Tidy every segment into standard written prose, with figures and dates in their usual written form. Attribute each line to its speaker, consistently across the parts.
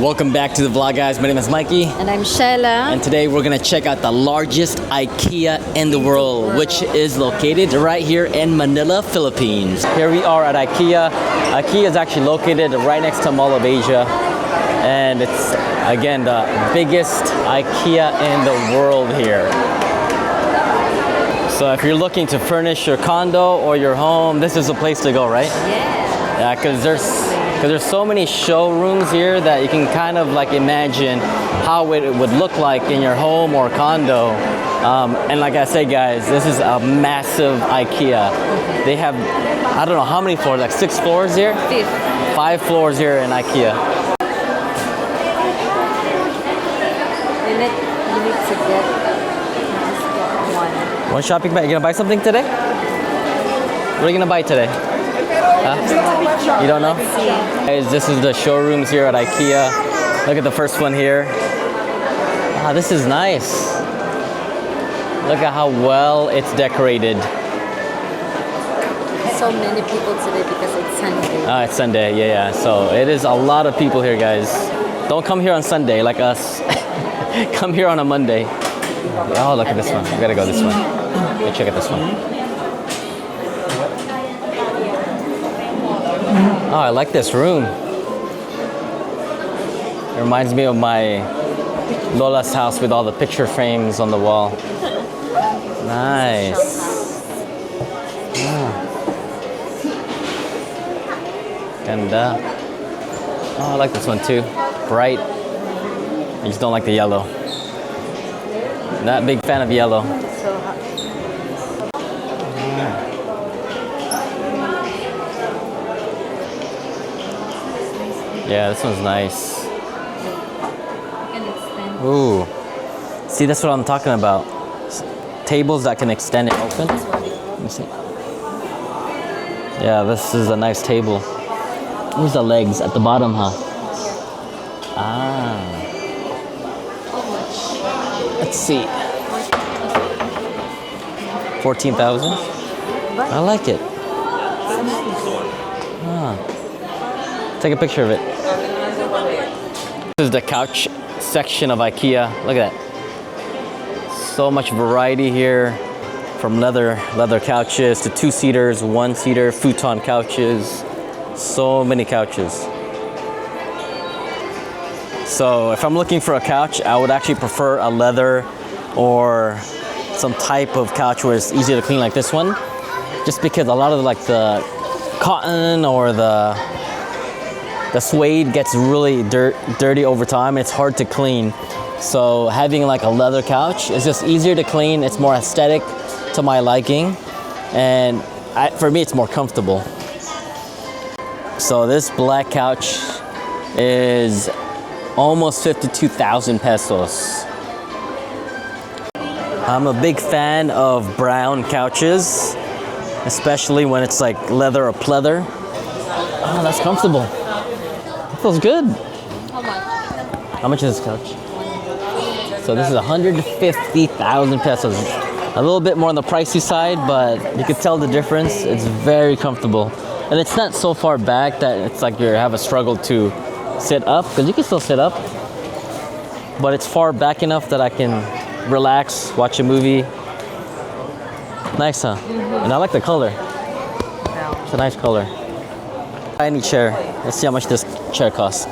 Speaker 1: Welcome back to the vlog, guys. My name is Mikey.
Speaker 2: And I'm Shella.
Speaker 1: And today we're gonna check out the largest IKEA in the world, which is located right here in Manila, Philippines. Here we are at IKEA. IKEA is actually located right next to Mall of Asia. And it's, again, the biggest IKEA in the world here. So if you're looking to furnish your condo or your home, this is the place to go, right? Yeah, because there's so many showrooms here that you can kind of like imagine how it would look like in your home or condo. And like I said, guys, this is a massive IKEA. They have, I don't know how many floors, like 6 floors here? 5 floors here in IKEA.
Speaker 2: You need to get one.
Speaker 1: One shopping bag. You gonna buy something today? What are you gonna buy today? Huh? You don't know? Guys, this is the showrooms here at IKEA. Look at the first one here. Ah, this is nice. Look at how well it's decorated.
Speaker 2: So many people today because it's Sunday.
Speaker 1: Ah, it's Sunday, yeah. So it is a lot of people here, guys. Don't come here on Sunday like us. Come here on a Monday. Oh, look at this one. We gotta go this one. Let's check out this one. Oh, I like this room. It reminds me of my Lola's house with all the picture frames on the wall. Nice. Ganda. Oh, I like this one too. Bright. I just don't like the yellow. Not a big fan of yellow. Yeah, this one's nice. Ooh. See, that's what I'm talking about. Tables that can extend and open. Let me see. Yeah, this is a nice table. Where's the legs? At the bottom, huh? Ah. Let's see. 14,000. I like it. Ah. Take a picture of it. This is the couch section of IKEA. Look at that. So much variety here, from leather couches to 2-seaters, 1-seater, futon couches. So many couches. So if I'm looking for a couch, I would actually prefer a leather or some type of couch where it's easier to clean like this one. Just because a lot of the cotton or the suede gets really dirty over time. It's hard to clean. So having like a leather couch is just easier to clean. It's more aesthetic to my liking. And for me, it's more comfortable. So this black couch is almost 52,000 pesos. I'm a big fan of brown couches, especially when it's like leather or pleather. Oh, that's comfortable. It feels good.
Speaker 2: How much?
Speaker 1: How much is this couch? So this is 150,000 pesos. A little bit more on the pricey side, but you can tell the difference. It's very comfortable. And it's not so far back that it's like you have a struggle to sit up, because you can still sit up, but it's far back enough that I can relax, watch a movie. Nice, huh? And I like the color. It's a nice color. Tiny chair. Let's see how much this chair costs.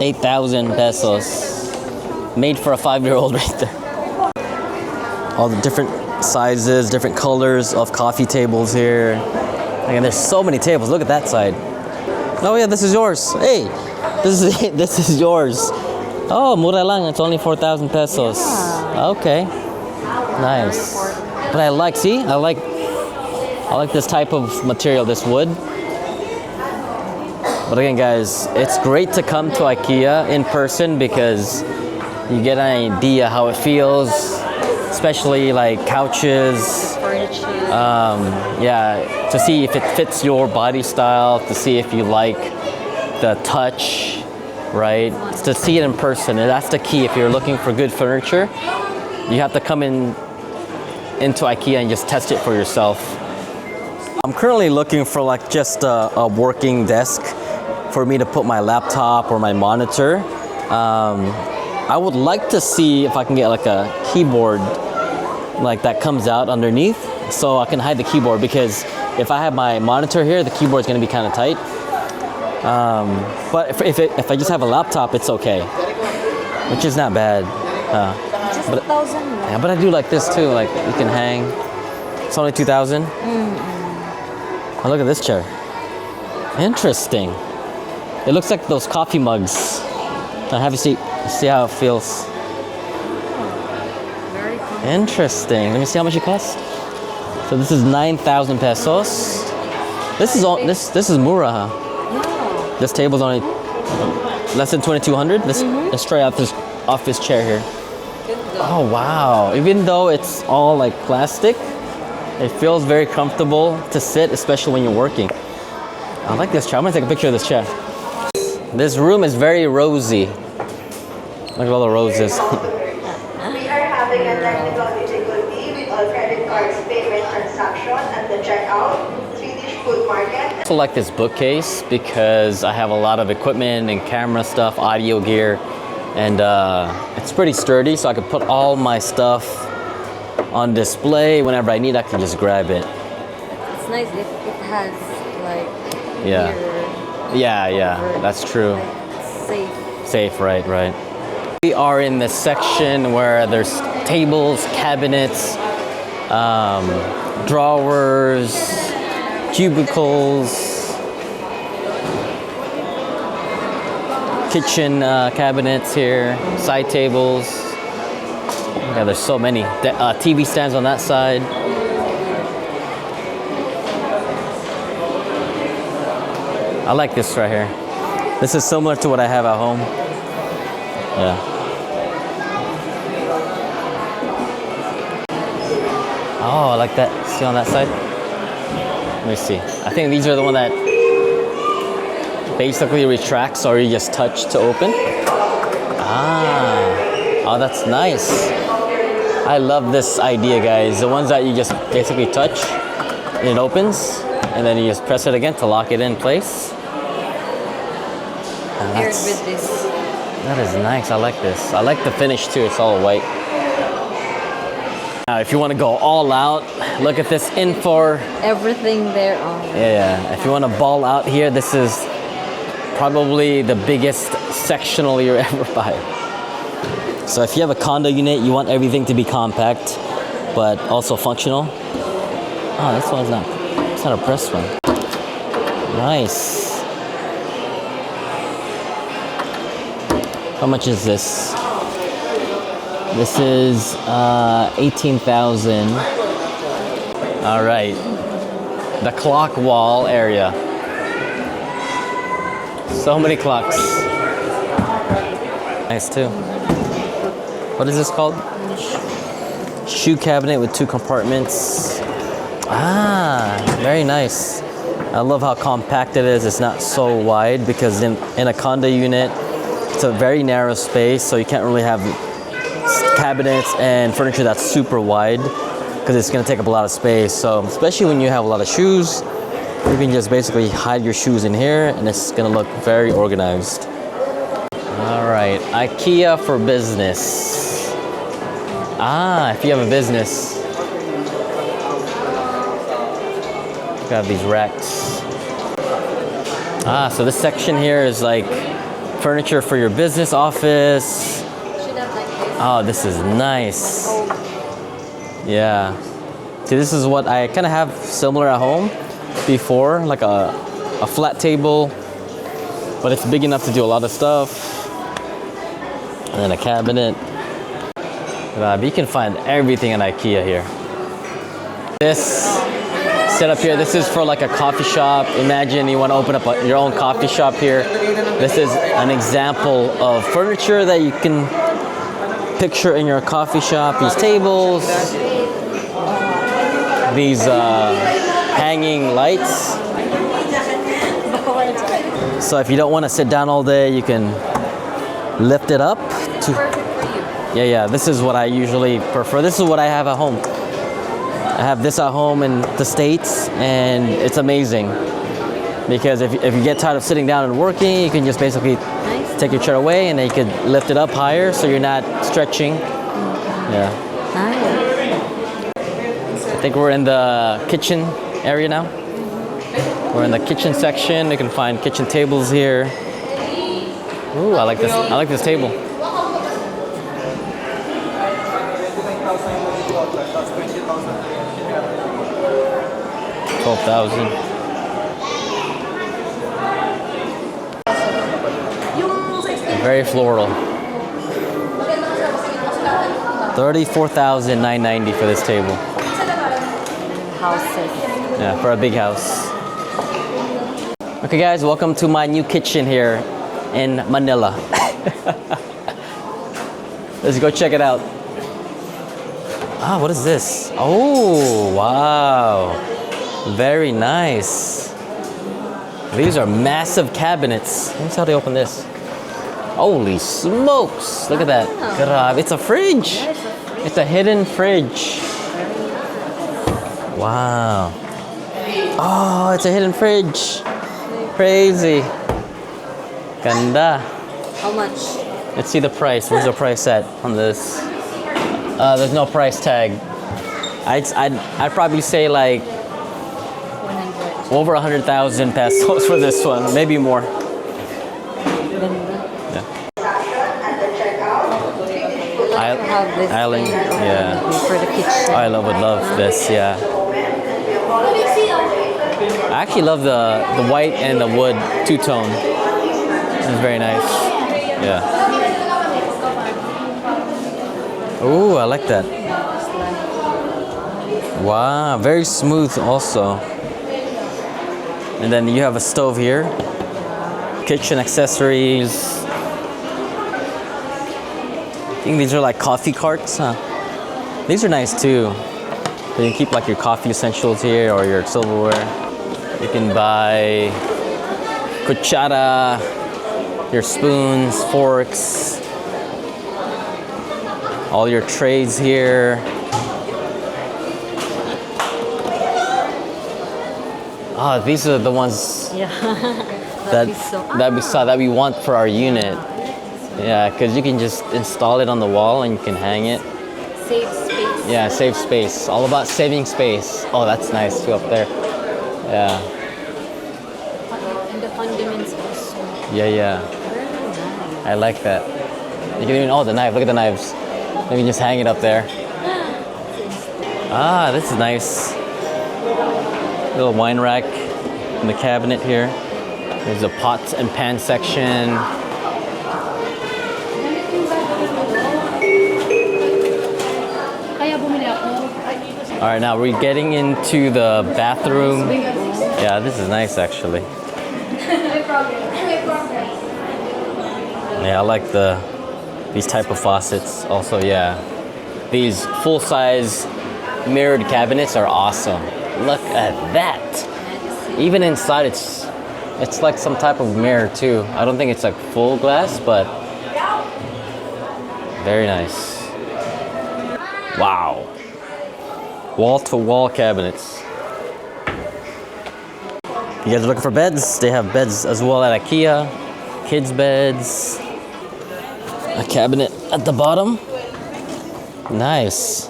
Speaker 1: 8,000 pesos. Made for a 5-year-old right there. All the different sizes, different colors of coffee tables here. And there's so many tables. Look at that side. Oh yeah, this is yours. Hey, this is yours. Oh, mura lang. It's only 4,000 pesos. Yeah. Okay, nice. But I like this type of material, this wood. But again, guys, it's great to come to IKEA in person because you get an idea how it feels, especially like couches. Yeah, to see if it fits your body style, to see if you like the touch, right? To see it in person, and that's the key. If you're looking for good furniture, you have to come into IKEA and just test it for yourself. I'm currently looking for like just a working desk for me to put my laptop or my monitor. I would like to see if I can get like a keyboard like that comes out underneath so I can hide the keyboard, because if I have my monitor here, the keyboard's gonna be kind of tight. But if I just have a laptop, it's okay, which is not bad.
Speaker 2: Just 1,000.
Speaker 1: Yeah, but I do like this too, like you can hang. It's only 2,000. Oh, look at this chair. Interesting. It looks like those coffee mugs. Now have a seat. See how it feels.
Speaker 2: Very cool.
Speaker 1: Interesting. Let me see how much it costs. So this is 9,000 pesos. This is all. This is mura, huh?
Speaker 2: Yeah.
Speaker 1: This table's only less than 2,200. Let's try out off this chair here.
Speaker 2: Good though.
Speaker 1: Oh wow! Even though it's all like plastic, it feels very comfortable to sit, especially when you're working. I like this chair. I'm gonna take a picture of this chair. This room is very rosy. Look at all the roses.
Speaker 3: We are having a technical difficulty with all credit cards payment transaction at the checkout, Swedish food market.
Speaker 1: I also like this bookcase because I have a lot of equipment and camera stuff, audio gear, and it's pretty sturdy, so I can put all my stuff on display. Whenever I need, I can just grab it.
Speaker 2: It's nice. It has like
Speaker 1: Yeah.
Speaker 2: mirror,
Speaker 1: Yeah, that's true.
Speaker 2: like safe.
Speaker 1: Safe, right. We are in the section where there's tables, cabinets, drawers, cubicles, kitchen cabinets here, side tables. Yeah, there's so many. TV stands on that side. I like this right here. This is similar to what I have at home. Yeah. Oh, I like that. See on that side? Let me see. I think these are the one that basically retracts, or you just touch to open. Oh, that's nice. I love this idea, guys. The ones that you just basically touch, and it opens, and then you just press it again to lock it in place.
Speaker 2: Paired with this.
Speaker 1: That is nice. I like this. I like the finish too. It's all white. Now, if you want to go all out, look at this Infor.
Speaker 2: Everything there on.
Speaker 1: Yeah. If you want to ball out here, this is probably the biggest sectional you ever buy. So if you have a condo unit, you want everything to be compact, but also functional. Oh, this one's not. It's not a pressed one. Nice. How much is this? This is 18,000. All right. The clock wall area. So many clocks. Nice too. What is this called? Shoe cabinet with 2 compartments. Ah, very nice. I love how compact it is. It's not so wide, because in a condo unit, it's a very narrow space, so you can't really have cabinets and furniture that's super wide, because it's going to take up a lot of space. So especially when you have a lot of shoes, you can just basically hide your shoes in here, and it's going to look very organized. All right, IKEA for business. Ah, if you have a business, you have these racks. Ah, so this section here is like furniture for your business office.
Speaker 2: Should have like this.
Speaker 1: Oh, this is nice. Yeah. See, this is what I kind of have similar at home before, like a flat table, but it's big enough to do a lot of stuff. And then a cabinet. But you can find everything in IKEA here. This setup here, this is for like a coffee shop. Imagine you want to open up your own coffee shop here. This is an example of furniture that you can picture in your coffee shop. These tables, these hanging lights. So if you don't want to sit down all day, you can lift it up. Yeah, this is what I usually prefer. This is what I have at home. I have this at home in the States, and it's amazing. Because if you get tired of sitting down and working, you can just basically
Speaker 2: Nice.
Speaker 1: take your chair away and then you could lift it up higher so you're not stretching. Yeah.
Speaker 2: Nice.
Speaker 1: I think we're in the kitchen area now. We're in the kitchen section. You can find kitchen tables here. Ooh, I like this. I like this table. $12,000. Very floral. $34,990 for this table.
Speaker 2: Houses.
Speaker 1: Yeah, for a big house. Okay guys, welcome to my new kitchen here in Manila. Let's go check it out. Ah, what is this? Oh, wow. Very nice. These are massive cabinets. Let me see how they open this. Holy smokes. Look at that. Grabe. It's a fridge. It's a hidden fridge. Wow. Oh, it's a hidden fridge. Crazy. Ganda.
Speaker 2: How much?
Speaker 1: Let's see the price. Where's the price at on this? There's no price tag. I'd probably say like
Speaker 2: 100.
Speaker 1: over 100,000 pesos for this one, maybe more. Yeah.
Speaker 3: At the checkout,
Speaker 2: I like to have this
Speaker 1: Island,
Speaker 2: thing
Speaker 1: yeah.
Speaker 2: for the kitchen.
Speaker 1: I would love this, yeah. I actually love the white and the wood two-tone. It's very nice. Yeah. Ooh, I like that. Wow, very smooth also. And then you have a stove here. Kitchen accessories. I think these are like coffee carts, huh? These are nice too. So you can keep like your coffee essentials here or your silverware. You can buy cuchara, your spoons, forks, all your trays here. Ah, these are the ones
Speaker 2: Yeah.
Speaker 1: that
Speaker 2: so
Speaker 1: that we want for our unit. Yeah, because you can just install it on the wall and you can hang it.
Speaker 2: save space.
Speaker 1: Yeah, save space. All about saving space. Oh, that's nice too up there. Yeah,
Speaker 2: And the condiments also.
Speaker 1: yeah.
Speaker 2: Very nice.
Speaker 1: I like that. You can even, oh, the knife. Look at the knives. You can just hang it up there. Ah, this is nice. Little wine rack in the cabinet here. There's a pot and pan section. All right, now we're getting into the bathroom. Yeah, this is nice actually. Yeah, I like these type of faucets. Also, yeah, these full-size mirrored cabinets are awesome. Look at that. Even inside, it's like some type of mirror too. I don't think it's like full glass, but very nice. Wow. Wall-to-wall cabinets. You guys are looking for beds? They have beds as well at IKEA. Kids beds. A cabinet at the bottom. Nice.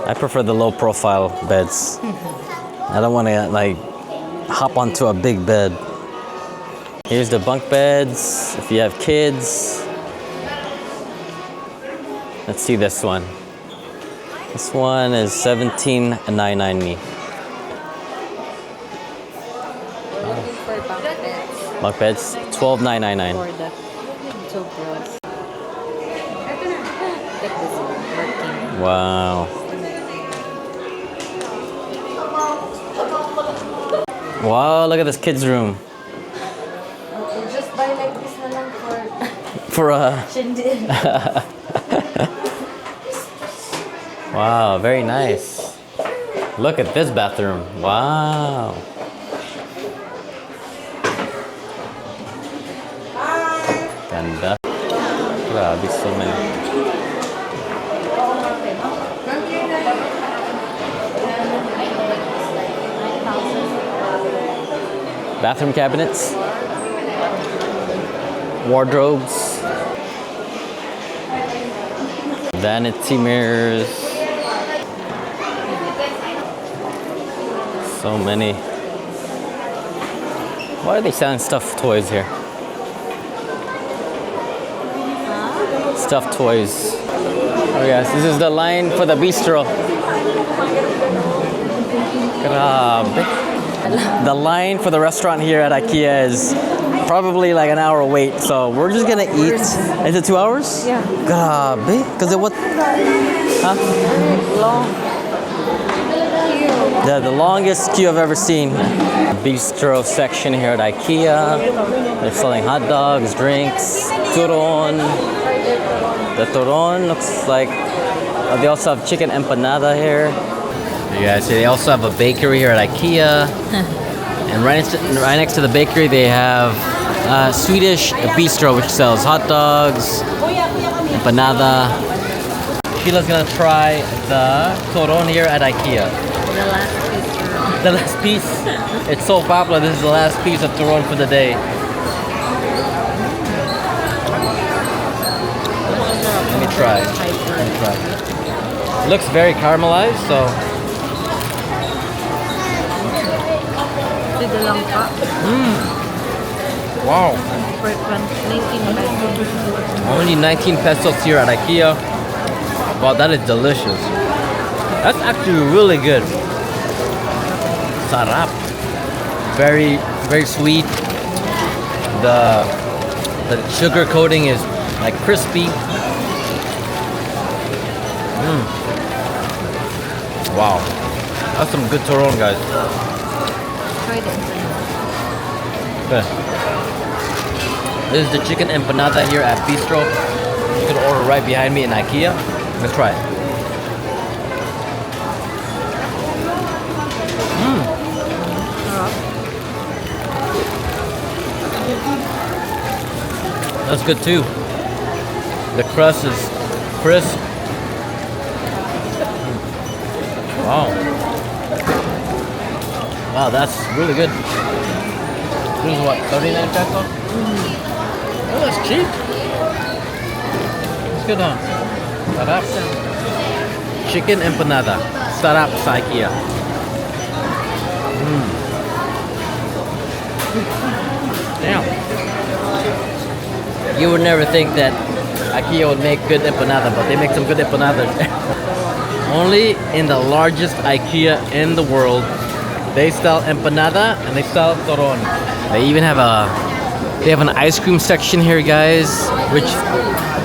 Speaker 1: I prefer the low profile beds. I don't want to like hop onto a big bed. Here's the bunk beds if you have kids. Let's see this one. This one is $17,990.
Speaker 2: Looking for bunk beds
Speaker 1: Bunk beds, $12,999.
Speaker 2: for the two girls. Get this one working.
Speaker 1: Wow. Wow, look at this kids' room.
Speaker 2: Just buy like this na lang
Speaker 1: For a
Speaker 2: Shindig.
Speaker 1: wow, very nice. Look at this bathroom. Wow. Ganda. Grabe, so many. Bathroom cabinets. Wardrobes. Vanity mirrors. So many. Why are they selling stuffed toys here? Stuffed toys. Oh yes, this is the line for the bistro. Grabe. The line for the restaurant here at IKEA is probably like an hour wait. So we're just gonna eat. Is it 2 hours?
Speaker 2: Yeah.
Speaker 1: Grabe. Cause it what? Huh?
Speaker 2: Long.
Speaker 1: Yeah, the longest queue I've ever seen. Bistro section here at IKEA. They're selling hot dogs, drinks, turon. The turon looks like they also have chicken empanada here. You guys see they also have a bakery here at IKEA. And right next to the bakery they have Swedish bistro, which sells hot dogs, empanada. Sheila's gonna try the turon here at IKEA. The last piece. It's so popular. This is the last piece of turon for the day. Let me try. It looks very caramelized, so. Wow. Only 19 pesos here at IKEA. Wow, that is delicious. That's actually really good. Sarap. Very, very sweet. The sugar coating is like crispy. Wow. That's some good turon, guys. Okay. This is the chicken empanada here at Bistro. You can order right behind me in IKEA. Let's try it. That's good too. The crust is crisp. Wow. Wow, that's really good. This is what, 39 pesos? Oh, that's cheap. It's good, huh? Sarap. Chicken empanada. Sarap sa IKEA. Damn. You would never think that IKEA would make good empanada, but they make some good empanadas. Only in the largest IKEA in the world, they sell empanada and they sell turon. They even have an ice cream section here, guys, which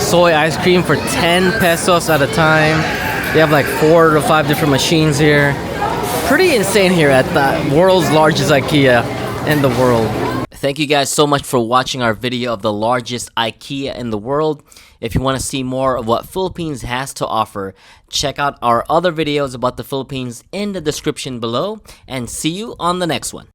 Speaker 1: soy ice cream for 10 pesos at a time. They have like 4 to 5 different machines here. Pretty insane here at the world's largest IKEA in the world. Thank you guys so much for watching our video of the largest IKEA in the world. If you want to see more of what Philippines has to offer, check out our other videos about the Philippines in the description below, and see you on the next one.